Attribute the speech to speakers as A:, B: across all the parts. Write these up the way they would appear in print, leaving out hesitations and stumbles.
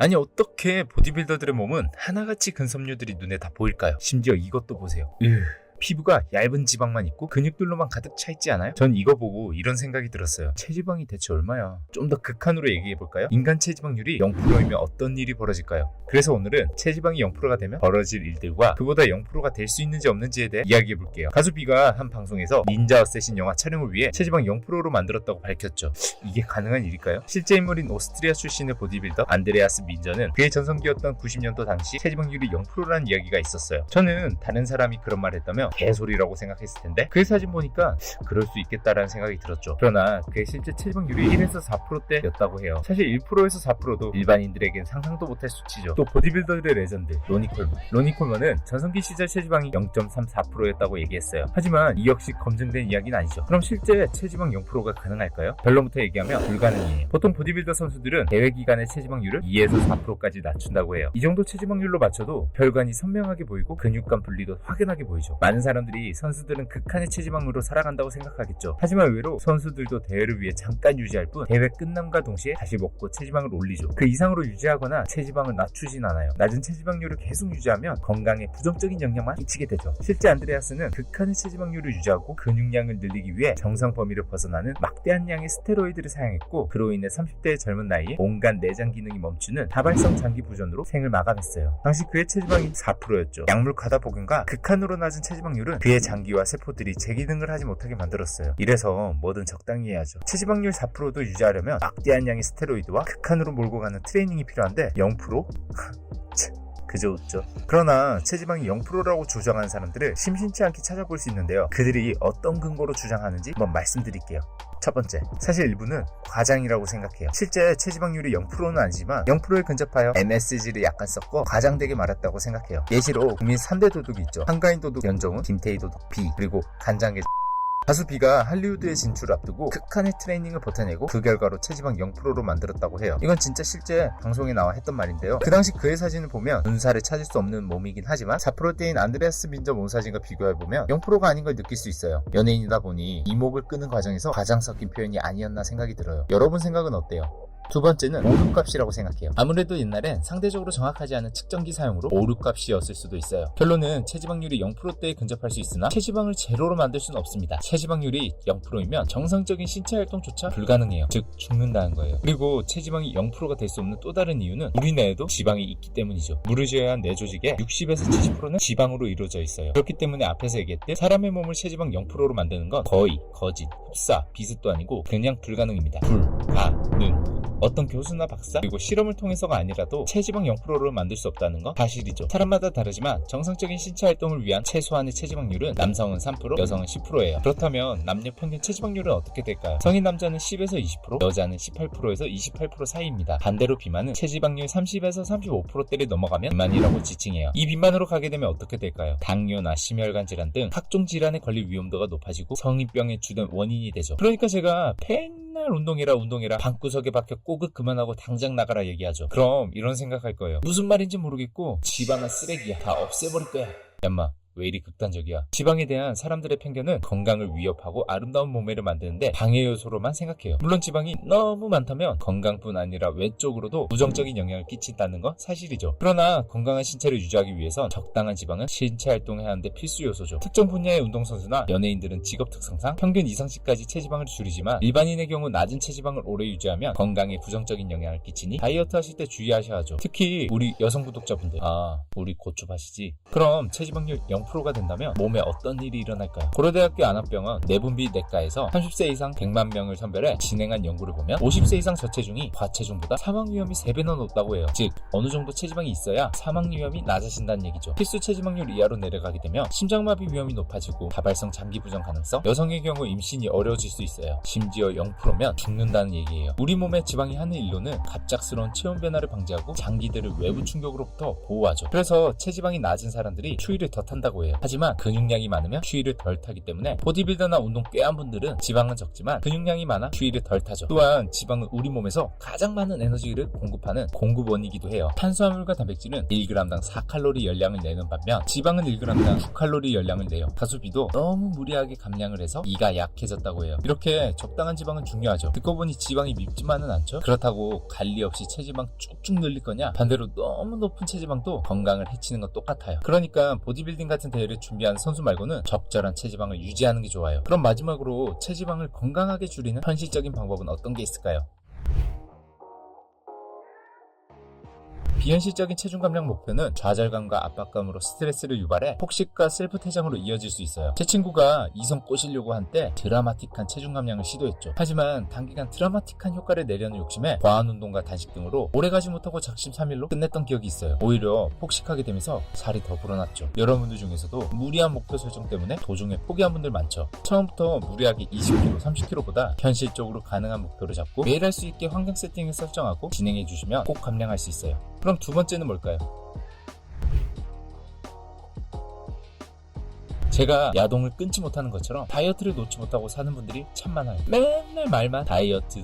A: 아니 어떻게 보디빌더들의 몸은 하나같이 근섬유들이 눈에 다 보일까요? 심지어 이것도 보세요. 피부가 얇은 지방만 있고 근육들로만 가득 차 있지 않아요? 전 이거 보고 이런 생각이 들었어요. 체지방이 대체 얼마야? 좀 더 극한으로 얘기해볼까요? 인간 체지방률이 0%이면 어떤 일이 벌어질까요? 그래서 오늘은 체지방이 0%가 되면 벌어질 일들과 그보다 0%가 될 수 있는지 없는지에 대해 이야기해볼게요. 가수 비가 한 방송에서 닌자 어쌔신 영화 촬영을 위해 체지방 0%로 만들었다고 밝혔죠. 이게 가능한 일일까요? 실제 인물인 오스트리아 출신의 보디빌더 안드레아스 민저는 그의 전성기였던 90년도 당시 체지방률이 0%라는 이야기가 있었어요. 저는 다른 사람이 그런 말 했다면 개소리라고 생각했을 텐데 그의 사진 보니까 그럴 수 있겠다라는 생각이 들었죠. 그러나 그의 실제 체지방률이 1에서 4%대였다고 해요. 사실 1%에서 4%도 일반인들에겐 상상도 못할 수치죠. 또 보디빌더들의 레전드 로니 콜먼은 전성기 시절 체지방이 0.34%였다고 얘기했어요. 하지만 이 역시 검증된 이야기는 아니죠. 그럼 실제 체지방 0%가 가능할까요? 결론부터 얘기하면 불가능이에요. 보통 보디빌더 선수들은 대회 기간의 체지방률을 2에서 4%까지 낮춘다고 해요. 이 정도 체지방률로 맞춰도 혈관이 선명하게 보이고 근육간 분리도 확연하게 보이죠. 많은 사람들이 선수들은 극한의 체지방으로 살아간다고 생각하겠죠. 하지만 의외로 선수들도 대회를 위해 잠깐 유지할 뿐 대회 끝남과 동시에 다시 먹고 체지방을 올리죠. 그 이상으로 유지하거나 체지방을 낮추진 않아요. 낮은 체지방률을 계속 유지하면 건강에 부정적인 영향만 끼치게 되죠. 실제 안드레아스는 극한의 체지방률을 유지하고 근육량을 늘리기 위해 정상 범위를 벗어나는 막대한 양의 스테로이드를 사용했고 그로 인해 30대의 젊은 나이에 온갖 내장 기능이 멈추는 다발성 장기 부전으로 생을 마감했어요. 당시 그의 체지방이 4%였죠. 약물 과다 복용과 극한으로 낮은 체지방률은 그의 장기와 세포들이 재기능을 하지 못하게 만들었어요. 이래서 뭐든 적당히 해야죠. 체지방률 4%도 유지하려면 막대한 양의 스테로이드와 극한으로 몰고 가는 트레이닝이 필요한데 0%? 그저 웃죠. 그러나 체지방이 0%라고 주장하는 사람들을 심심치 않게 찾아볼 수 있는데요. 그들이 어떤 근거로 주장하는지 한번 말씀드릴게요. 첫 번째, 사실 일부는 과장이라고 생각해요. 실제 체지방률이 0%는 아니지만 0%에 근접하여 MSG를 약간 섞어 과장되게 말했다고 생각해요. 예시로 국민 3대 도둑이 있죠. 한가인 도둑 연정훈, 김태희 도둑 B, 그리고 간장게 가수 B가 할리우드에 진출을 앞두고 극한의 트레이닝을 버텨내고 그 결과로 체지방 0%로 만들었다고 해요. 이건 진짜 실제 방송에 나와 했던 말인데요. 그 당시 그의 사진을 보면 눈살을 찾을 수 없는 몸이긴 하지만 4%대인 안드레아스 민저 몸 사진과 비교해보면 0%가 아닌 걸 느낄 수 있어요. 연예인이다 보니 이목을 끄는 과정에서 과장 섞인 표현이 아니었나 생각이 들어요. 여러분 생각은 어때요? 두 번째는 오류값이라고 생각해요. 아무래도 옛날엔 상대적으로 정확하지 않은 측정기 사용으로 오류값이었을 수도 있어요. 결론은 체지방률이 0%대에 근접할 수 있으나 체지방을 제로로 만들 수는 없습니다. 체지방률이 0%이면 정상적인 신체 활동조차 불가능해요. 즉 죽는다는 거예요. 그리고 체지방이 0%가 될 수 없는 또 다른 이유는 우리 뇌에도 지방이 있기 때문이죠. 물을 제외한 뇌 조직의 60에서 70%는 지방으로 이루어져 있어요. 그렇기 때문에 앞에서 얘기했듯 사람의 몸을 체지방 0%로 만드는 건 거의 거짓, 흡사, 비슷도 아니고 그냥 불가능입니다. 불가능. 어떤 교수나 박사 그리고 실험을 통해서가 아니라도 체지방 0%를 만들 수 없다는 건 사실이죠. 사람마다 다르지만 정상적인 신체 활동을 위한 최소한의 체지방률은 남성은 3%, 여성은 10%예요. 그렇다면 남녀 평균 체지방률은 어떻게 될까요? 성인 남자는 10에서 20%, 여자는 18%에서 28% 사이입니다. 반대로 비만은 체지방률 30에서 35%대를 넘어가면 비만이라고 지칭해요. 이 비만으로 가게 되면 어떻게 될까요? 당뇨나 심혈관 질환 등 각종 질환에 걸릴 위험도가 높아지고 성인병의 주된 원인이 되죠. 그러니까 제가 맨날 운동해라 방구석에 박혀 꼬극 그만하고 당장 나가라 얘기하죠. 그럼 이런 생각할 거예요. 무슨 말인지 모르겠고 지방은 쓰레기야. 다 없애버릴 거야. 얌마 왜 이리 극단적이야? 지방에 대한 사람들의 편견은 건강을 위협하고 아름다운 몸매를 만드는데 방해 요소로만 생각해요. 물론 지방이 너무 많다면 건강뿐 아니라 외적으로도 부정적인 영향을 끼친다는 건 사실이죠. 그러나 건강한 신체를 유지하기 위해선 적당한 지방은 신체 활동을 하는데 필수 요소죠. 특정 분야의 운동선수나 연예인들은 직업 특성상 평균 이상치까지 체지방을 줄이지만 일반인의 경우 낮은 체지방을 오래 유지하면 건강에 부정적인 영향을 끼치니 다이어트 하실 때 주의하셔야 하죠. 특히 우리 여성 구독자분들 우리 고추밭이지. 그럼 체지방률 0%가 된다면 몸에 어떤 일이 일어날까요? 고려대학교 안암병원 내분비 내과에서 30세 이상 100만 명을 선별해 진행한 연구를 보면 50세 이상 저체중이 과체중보다 사망 위험이 3배나 높다고 해요. 즉 어느 정도 체지방이 있어야 사망 위험이 낮아진다는 얘기죠. 필수 체지방률 이하로 내려가게 되면 심장마비 위험이 높아지고 다발성 장기 부전 가능성, 여성의 경우 임신이 어려워질 수 있어요. 심지어 0%면 죽는다는 얘기예요. 우리 몸에 지방이 하는 일로는 갑작스러운 체온 변화를 방지하고 장기들을 외부 충격으로부터 보호하죠. 그래서 체지방이 낮은 사람들이 추위를 더 탄다고 좋다고 해요. 하지만 근육량이 많으면 추위를 덜 타기 때문에 보디빌더나 운동 꽤 한 분들은 지방은 적지만 근육량이 많아 추위를 덜 타죠. 또한 지방은 우리 몸에서 가장 많은 에너지를 공급하는 공급원이기도 해요. 탄수화물과 단백질은 1g당 4칼로리 열량을 내는 반면 지방은 1g당 9칼로리 열량을 내요. 다수비도 너무 무리하게 감량을 해서 이가 약해졌다고 해요. 이렇게 적당한 지방은 중요하죠. 듣고 보니 지방이 밉지만은 않죠. 그렇다고 관리 없이 체지방 쭉쭉 늘릴 거냐? 반대로 너무 높은 체지방도 건강을 해치는 건 똑같아요. 그러니까 보디빌딩 같은 대회를 준비하는 선수 말고는 적절한 체지방을 유지하는 게 좋아요. 그럼 마지막으로 체지방을 건강하게 줄이는 현실적인 방법은 어떤 게 있을까요? 비현실적인 체중 감량 목표는 좌절감과 압박감으로 스트레스를 유발해 폭식과 셀프 퇴장으로 이어질 수 있어요. 제 친구가 이성 꼬시려고 한때 드라마틱한 체중 감량을 시도했죠. 하지만 단기간 드라마틱한 효과를 내려는 욕심에 과한 운동과 단식 등으로 오래가지 못하고 작심삼일로 끝냈던 기억이 있어요. 오히려 폭식하게 되면서 살이 더 불어났죠. 여러분들 중에서도 무리한 목표 설정 때문에 도중에 포기한 분들 많죠. 처음부터 무리하게 20kg, 30kg보다 현실적으로 가능한 목표를 잡고 매일 할 수 있게 환경 세팅을 설정하고 진행해 주시면 꼭 감량할 수 있어요. 그럼 두 번째는 뭘까요? 제가 야동을 끊지 못하는 것처럼 다이어트를 놓지 못하고 사는 분들이 참 많아요. 맨날 말만 다이어트.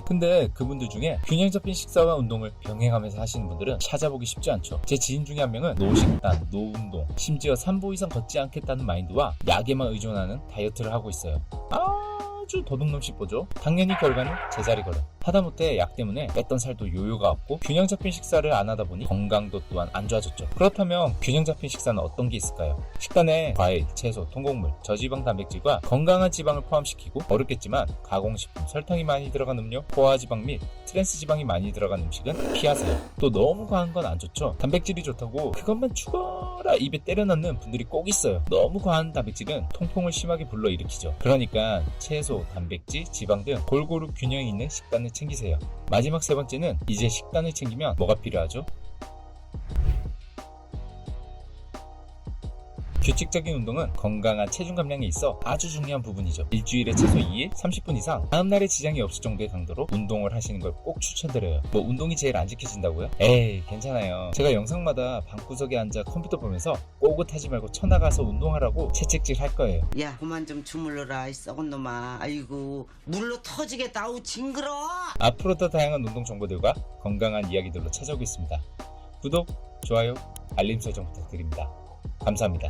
A: 근데 그분들 중에 균형 잡힌 식사와 운동을 병행하면서 하시는 분들은 찾아보기 쉽지 않죠. 제 지인 중에 한 명은 노식단, 노운동, 심지어 3보 이상 걷지 않겠다는 마인드와 약에만 의존하는 다이어트를 하고 있어요. 아주 도둑놈 씹보죠. 당연히 결과는 제자리 걸음. 하다못해 약 때문에 뺐던 살도 요요가 없고 균형 잡힌 식사를 안 하다 보니 건강도 또한 안 좋아졌죠. 그렇다면 균형 잡힌 식사는 어떤 게 있을까요? 식단에 과일, 채소, 통곡물, 저지방 단백질과 건강한 지방을 포함시키고 어렵겠지만 가공식품, 설탕이 많이 들어간 음료, 포화지방 및 트랜스 지방이 많이 들어간 음식은 피하세요. 또 너무 과한 건 안 좋죠. 단백질이 좋다고 그것만 죽어라 입에 때려 넣는 분들이 꼭 있어요. 너무 과한 단백질은 통풍을 심하게 불러일으키죠. 그러니까 채소, 단백질, 지방 등 골고루 균형 있는 식단을 챙기세요. 마지막 세 번째는 이제 식단을 챙기면 뭐가 필요하죠? 규칙적인 운동은 건강한 체중 감량에 있어 아주 중요한 부분이죠. 일주일에 최소 2일 30분 이상 다음날에 지장이 없을 정도의 강도로 운동을 하시는 걸 꼭 추천드려요. 뭐 운동이 제일 안 지켜진다고요? 에이 괜찮아요. 제가 영상마다 방구석에 앉아 컴퓨터 보면서 꼬긋하지 말고 쳐나가서 운동하라고 채찍질 할 거예요.
B: 야 그만 좀 주물러라 이 썩은 놈아. 아이고 물로 터지겠다. 아우 징그러.
A: 앞으로도 다양한 운동 정보들과 건강한 이야기들로 찾아오겠습니다. 구독, 좋아요, 알림 설정 부탁드립니다. 감사합니다.